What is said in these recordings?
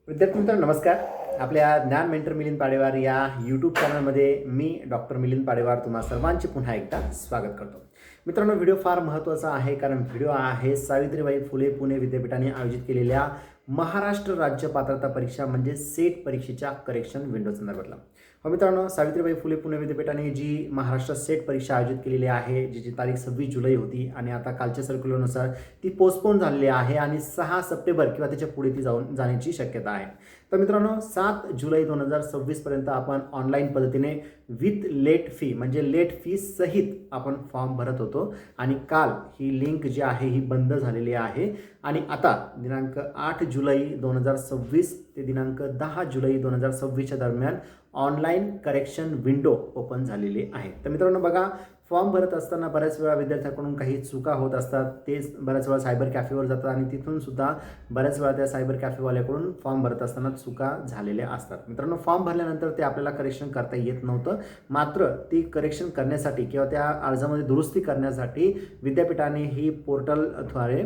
विद्यार्थी मित्रांनो नमस्कार. आपल्या ज्ञान मेंटर मिलिंद पाडेवार या यूट्यूब चॅनलमध्ये मी डॉक्टर मिलिंद पाडेवार तुम्हा सर्वांचे पुन्हा एकदा स्वागत करतो. मित्रांनो, व्हिडिओ फार महत्त्वाचा आहे कारण व्हिडिओ आहे सावित्रीबाई फुले पुणे विद्यापीठाने आयोजित केलेल्या महाराष्ट्र राज्य पात्रता परीक्षा म्हणजे सेट परीक्षेच्या करेक्शन विंडो संदर्भातला. हो मित्रांनो, सावित्रीबाई फुले पुणे विद्यापीठाने जी महाराष्ट्र सेट परीक्षा आयोजित केलेली आहे, जी तारीख 26 जुलै होती आणि आता कालच्या सर्क्युलरनुसार ती पोस्टपोन झालेली आहे आणि 6 सप्टेंबर किंवा त्याच्या पुढे ती जाण्याची शक्यता आहे. तर मित्रांनो, 7 जुलै 2026 पर्यंत आपण ऑनलाईन पद्धतीने विथ लेट फी म्हणजे लेट फी सहित आपण फॉर्म भरत होतो आणि काल ही लिंक जी आहे ही बंद झालेली आहे आणि आता दिनांक 8 जुलै 2026 ते दिनांक 10 जुलै 2026 दरम्यान ऑनलाईन करेक्शन विंडो ओपन झालेली आहे. तर मित्रांनो बघा, फॉर्म भरत असताना बऱ्याच वेळा विद्यार्थ्यांकडून काही चुका होत असतात. तेच बऱ्याच वेळा सायबर कॅफेवर जातात आणि तिथून सुद्धा बऱ्याच वेळा त्या सायबर कॅफेवाल्याकडून फॉर्म भरत असताना चुका झालेल्या असतात. मित्रांनो, फॉर्म भरल्यानंतर ते आपल्याला करेक्शन करता येत नव्हतं. मात्र ती करेक्शन करण्यासाठी किंवा त्या अर्जामध्ये दुरुस्ती करण्यासाठी विद्यापीठाने ही पोर्टलद्वारे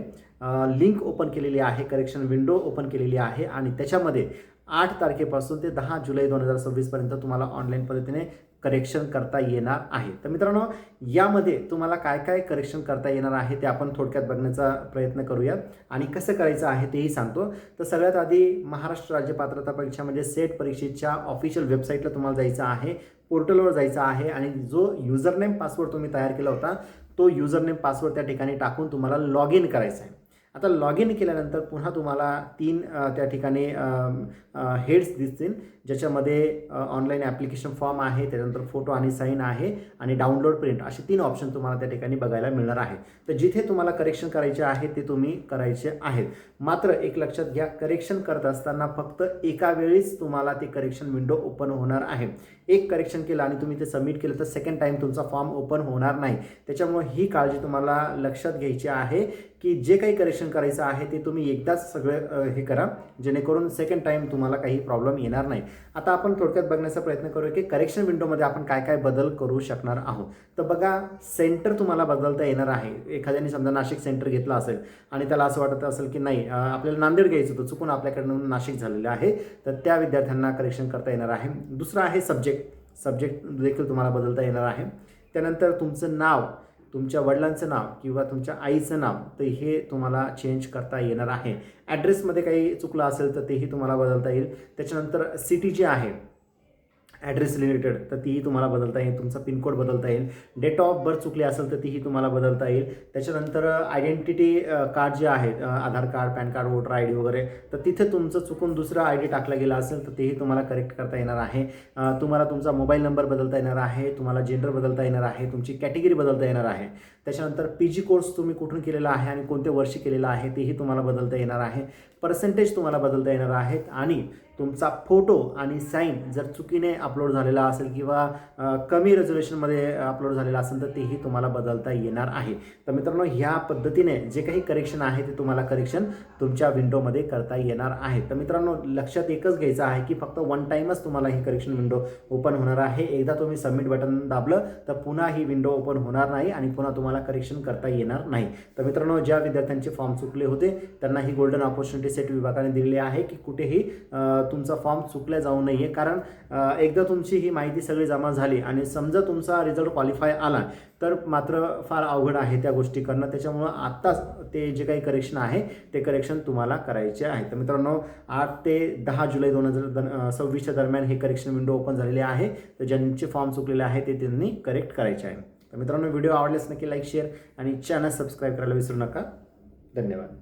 लिंक ओपन केलेली आहे, करेक्शन विंडो ओपन केलेली आहे आणि त्याच्यामध्ये 8 तारखेपासून ते 10 जुलै 2026 पर्यंत तुम्हाला ऑनलाईन पद्धतीने करेक्शन करता येणार आहे. तर मित्रांनो, यामध्ये तुम्हाला काय काय करेक्शन करता येणार आहे ते आपण थोडक्यात बघण्याचा प्रयत्न करूयात आणि कसं करायचं आहे तेही सांगतो. तर सगळ्यात आधी महाराष्ट्र राज्य पात्रता परीक्षा म्हणजे सेट परीक्षेच्या ऑफिशियल वेबसाईटला तुम्हाला जायचं आहे, पोर्टलवर जायचं आहे आणि जो युजरनेम पासवर्ड तुम्ही तयार केला होता तो युजरनेम पासवर्ड त्या ठिकाणी टाकून तुम्हाला लॉग इन करायचं आहे. आता लॉग इन केल्यानंतर पुन्हा तुम्हाला 3 त्या ठिकाणी हेड्स दिसतील, ज्याच्यामध्ये ऑनलाईन ॲप्लिकेशन फॉर्म आहे, त्याच्यानंतर फोटो आणि साईन आहे आणि डाउनलोड प्रिंट असे 3 ऑप्शन तुम्हाला त्या ठिकाणी बघायला मिळणार आहे. तर जिथे तुम्हाला करेक्शन करायचे आहे ते तुम्ही करायचे आहेत. मात्र एक लक्षात घ्या, करेक्शन करत असताना फक्त एका वेळीच तुम्हाला ते करेक्शन विंडो ओपन होणार आहे. एक करेक्शन केलं आणि तुम्ही ते सबमिट केलं तर सेकंड टाईम तुमचा फॉर्म ओपन होणार नाही. त्याच्यामुळे ही काळजी तुम्हाला लक्षात घ्यायची आहे की जे काही करेक्शन करायचं आहे ते तुम्ही एकदाच सगळं हे करा, जेणेकरून सेकंड टाईम तुम्हाला काही प्रॉब्लेम येणार नाही. आता आपण थोडक्यात बघण्याचा प्रयत्न करूया की करेक्शन विंडोमध्ये आपण काय काय बदल करू शकणार आहोत. तर बघा, सेंटर तुम्हाला बदलता येणार आहे. एखाद्याने समजा नाशिक सेंटर घेतलं असेल आणि त्याला असं वाटत असेल की नाही आपल्याला नांदेड घ्यायचं होतं, चुकून आपल्याकडून नाशिक झालेलं आहे, तर त्या विद्यार्थ्यांना करेक्शन करता येणार आहे. दुसरं आहे सब्जेक्ट देखील तुम्हाला बदलता येणार आहे. त्यानंतर तुमचं नाव, तुमच्या वडिलांचं नाव किंवा तुमच्या आईचं नाव, तर हे तुम्हाला चेंज करता येणार आहे. ॲड्रेसमध्ये काही चुकलं असेल तर तेही तुम्हाला बदलता येईल. त्याच्यानंतर सिटी जी आहे ॲड्रेस रिलेटेड तर तीही तुम्हाला बदलता येईल. तुमचा पिनकोड बदलता येईल. डेट ऑफ बर्थ चुकली असेल तर तीही तुम्हाला बदलता येईल. त्याच्यानंतर आयडेंटिटी कार्ड जे आहे, Aadhaar card, PAN card, voter I D वगैरे, तर तिथे तुमचं चुकून दुसरा आय डी टाकला गेला असेल तर तेही तुम्हाला करेक्ट करता येणार आहे. तुम्हाला तुमचा मोबाईल नंबर बदलता येणार आहे. तुम्हाला जेंडर बदलता येणार आहे. तुमची कॅटेगरी बदलता येणार आहे. त्याच्यानंतर PG कोर्स तुम्ही कुठून केलेला आहे आणि कोणत्या वर्षी केलेला आहे तेही तुम्हाला बदलता येणार आहे. पर्सेंटेज तुम्हाला बदलता येणार आहेत आणि तुमचा फोटो आणि साईन जर चुकीने अपलोड झालेला असेल किंवा कमी रेझोल्युशनमध्ये अपलोड झालेला असेल तर तेही तुम्हाला बदलता येणार आहे. तर मित्रांनो, ह्या पद्धतीने जे काही करेक्शन आहे ते तुम्हाला करेक्शन तुमच्या विंडोमध्ये करता येणार आहे. तर मित्रांनो, लक्षात एकच घ्यायचं आहे की फक्त वन टाईमच तुम्हाला ही करेक्शन विंडो ओपन होणार आहे. एकदा तुम्ही सबमिट बटन दाबलं तर पुन्हा ही विंडो ओपन होणार नाही आणि पुन्हा तुम्हाला करेक्शन करता येणार नाही. तर मित्रांनो, ज्या विद्यार्थ्यांचे फॉर्म चुकले होते त्यांना ही गोल्डन ऑपॉर्च्युनिटी सेट विभागाने दिलेली आहे की कुठेही तुमचा फॉर्म चुकला जाऊ नये. कारण एकदा तुमची ही माहिती सगळी जमा झाली आणि समजा तुमचा रिझल्ट क्वालिफाय आला तर मात्र फार अवघड आहे त्या गोष्टी करणं. त्याच्यामुळं आत्ताच ते जे काही करेक्शन आहे ते करेक्शन तुम्हाला करायचे आहे. तर मित्रांनो, 8 ते 10 जुलै 2026 दरम्यान हे करेक्शन विंडो ओपन झालेले आहे. तर ज्यांचे फॉर्म चुकलेले आहे ते त्यांनी करेक्ट करायचे आहे. तर मित्रांनो, व्हिडिओ आवडल्यास नक्की लाईक, शेअर आणि चॅनल सबस्क्राईब करायला विसरू नका. धन्यवाद.